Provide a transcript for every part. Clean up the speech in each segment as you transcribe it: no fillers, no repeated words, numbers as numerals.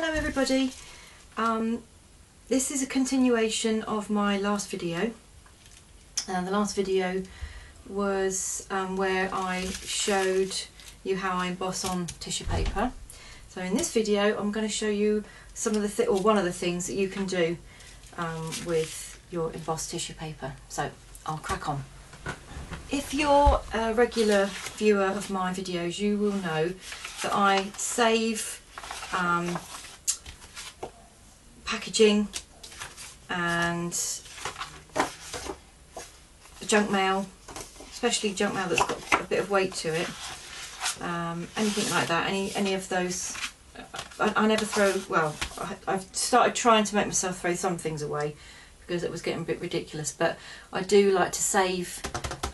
Hello everybody, this is a continuation of my last video. The last video was where I showed you how I emboss on tissue paper. So in this video I'm going to show you some of the one of the things that you can do with your embossed tissue paper. So I'll crack on. If you're a regular viewer of my videos, you will know that I save packaging and junk mail, especially junk mail that's got a bit of weight to it, anything like that, any of those. I never throw, well, I've started trying to make myself throw some things away because it was getting a bit ridiculous, but I do like to save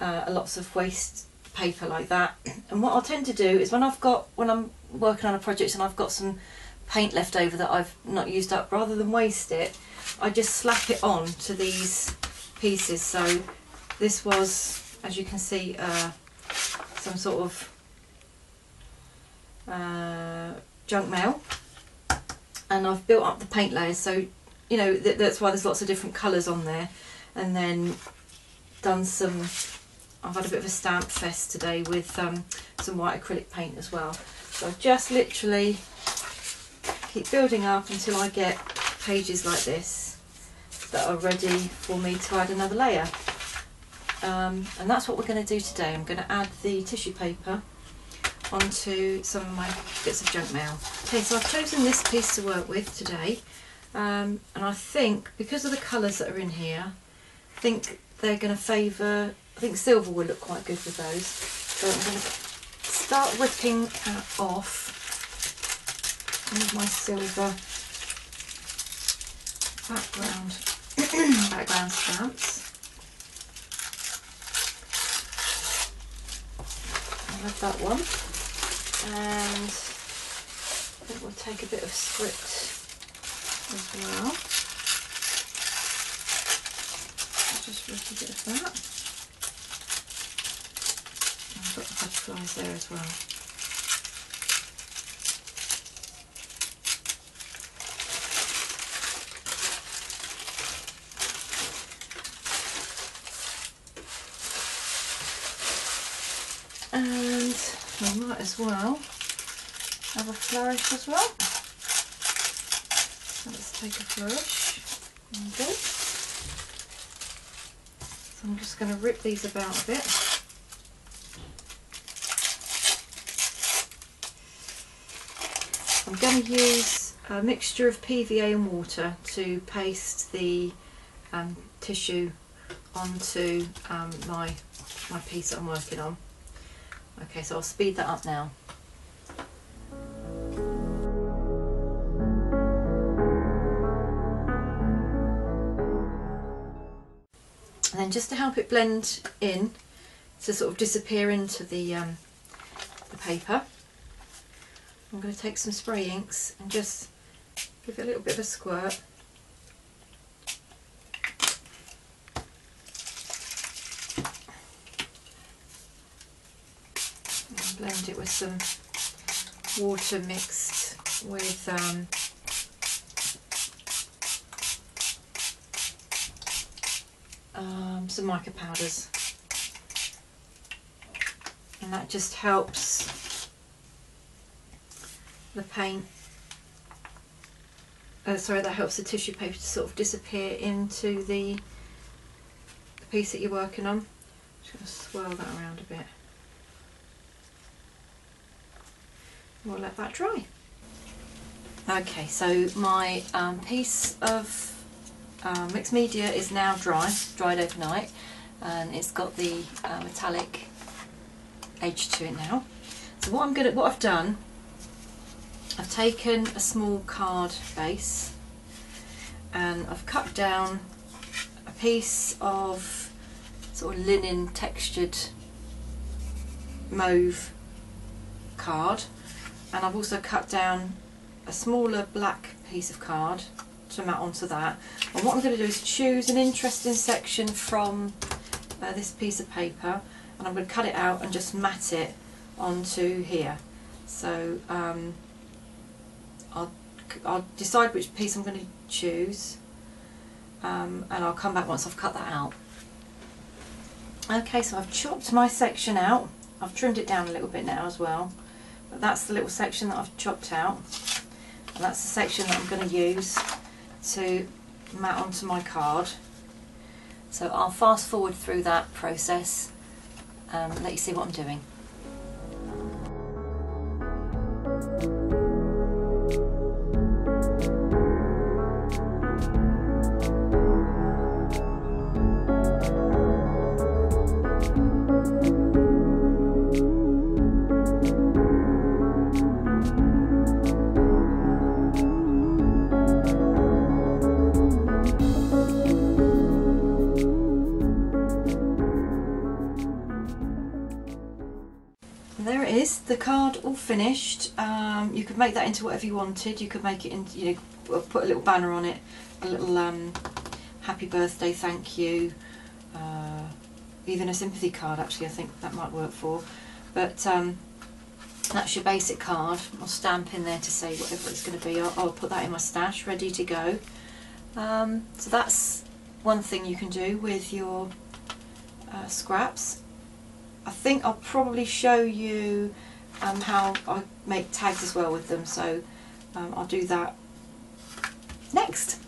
lots of waste paper like that. And what I'll tend to do is when I'm working on a project and I've got some paint left over that I've not used up, rather than waste it, I just slap it on to these pieces. So this was, as you can see, some sort of junk mail, and I've built up the paint layers, so you know that's why there's lots of different colours on there. And then done some, I've had a bit of a stamp fest today with some white acrylic paint as well. So I just literally keep building up until I get pages like this that are ready for me to add another layer. And that's what we're going to do today. I'm going to add the tissue paper onto some of my bits of junk mail. Okay, so I've chosen this piece to work with today, and I think because of the colours that are in here, I think they're going to favour, I think silver will look quite good with those. So I'm going to start whipping off some of my silver background stamps. I love that one, and I think we'll take a bit of script as well. I'll just rip a bit of that. I've got the butterflies there as well. And we might as well have a flourish as well. So let's take a flourish. There we go. So I'm just going to rip these about a bit. I'm going to use a mixture of PVA and water to paste the tissue onto my piece that I'm working on. Okay, so I'll speed that up now. And then just to help it blend in, to sort of disappear into the paper, I'm going to take some spray inks and just give it a little bit of a squirt. And blend it with some water mixed with some mica powders, and that just helps the paint, that helps the tissue paper to sort of disappear into the piece that you're working on. Just going to swirl that around a bit. We'll let that dry. Okay, so my piece of mixed media is now dried overnight, and it's got the metallic edge to it now. So what I've done, I've taken a small card base and I've cut down a piece of sort of linen textured mauve card, and I've also cut down a smaller black piece of card to mat onto that. And what I'm going to do is choose an interesting section from this piece of paper, and I'm going to cut it out and just mat it onto here. So I'll I'll decide which piece I'm going to choose, and I'll come back once I've cut that out. Okay, so I've chopped my section out. I've trimmed it down a little bit now as well, but that's the little section that I've chopped out, and that's the section that I'm going to use to mat onto my card. So I'll fast forward through that process and let you see what I'm doing. And there it is, the card all finished. You could make that into whatever you wanted. You could make it into, you know, put a little banner on it, a little happy birthday, thank you, even a sympathy card actually I think that might work for. But that's your basic card. I'll stamp in there to say whatever it's going to be. I'll put that in my stash ready to go. So that's one thing you can do with your scraps. I think I'll probably show you how I make tags as well with them, so I'll do that next.